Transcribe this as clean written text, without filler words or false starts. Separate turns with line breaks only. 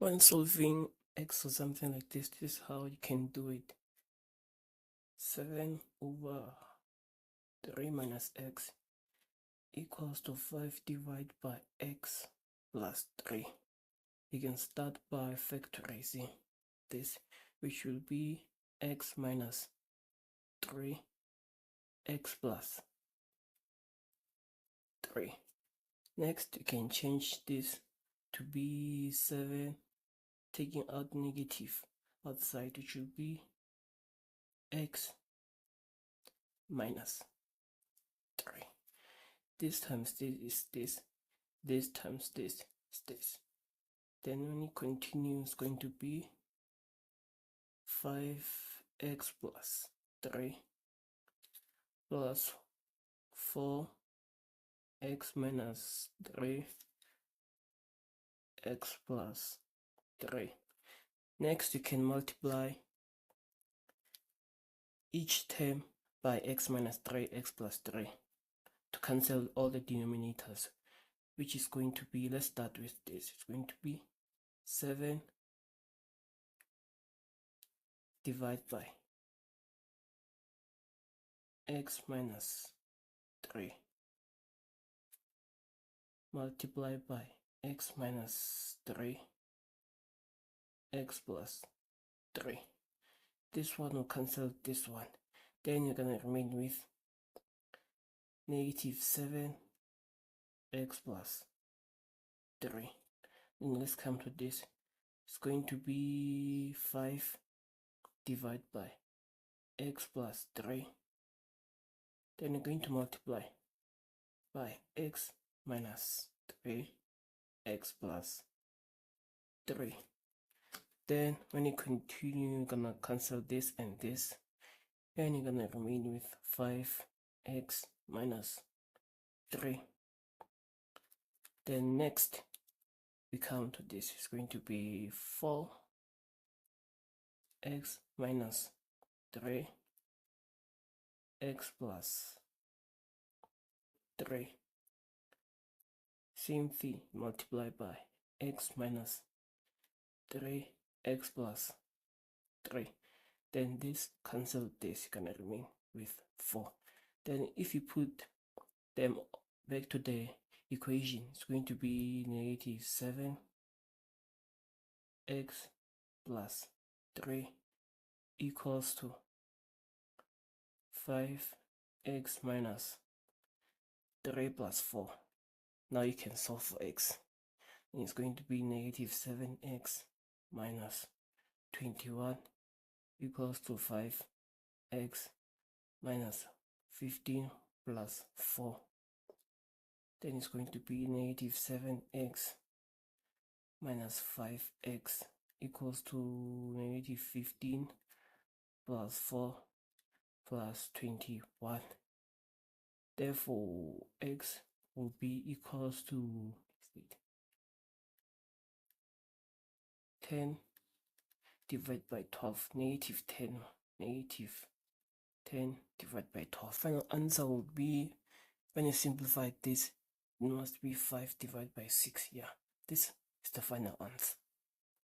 When solving x or something like this is how you can do it. 7 over 3 minus x equals to 5 divided by x plus 3. You can start by factorizing this, which will be x minus 3, x plus 3. Next, you can change this to be 7, taking out negative outside, which will be x minus 3. This times this is this times this is this. Then when you continue, it's going to be 5x plus 3 plus 4x minus 3 x plus 3. Next, you can multiply each term by x minus 3 x plus 3 to cancel all the denominators, which is going to be, let's start with this, it's going to be 7 divided by x minus 3 multiplied by x minus 3 x plus 3. This one will cancel this one. Then you're going to remain with negative 7 x plus 3. Then let's come to this. It's going to be 5 divided by x plus 3. Then you're going to multiply by x minus 3 x plus 3. Then when you continue, you're gonna cancel this and this, and you're gonna remain with 5x minus 3. Then next we come to this, it's going to be 4x minus 3 x plus 3. Same thing, multiply by x minus 3 x plus 3. Then this cancel this, you're gonna remain with 4. Then if you put them back to the equation, it's going to be negative 7x plus 3 equals to 5x minus 3 plus 4. Now you can solve for x. And it's going to be negative 7x minus 21 equals to 5x minus 15 plus 4. Then it's going to be negative 7x minus 5x equals to negative 15 plus 4 plus 21. Therefore, x will be equals to 10 divided by 12, negative 10 divided by 12. Final answer will be, when you simplify this, it must be 5 divided by 6. Yeah, this is the final answer.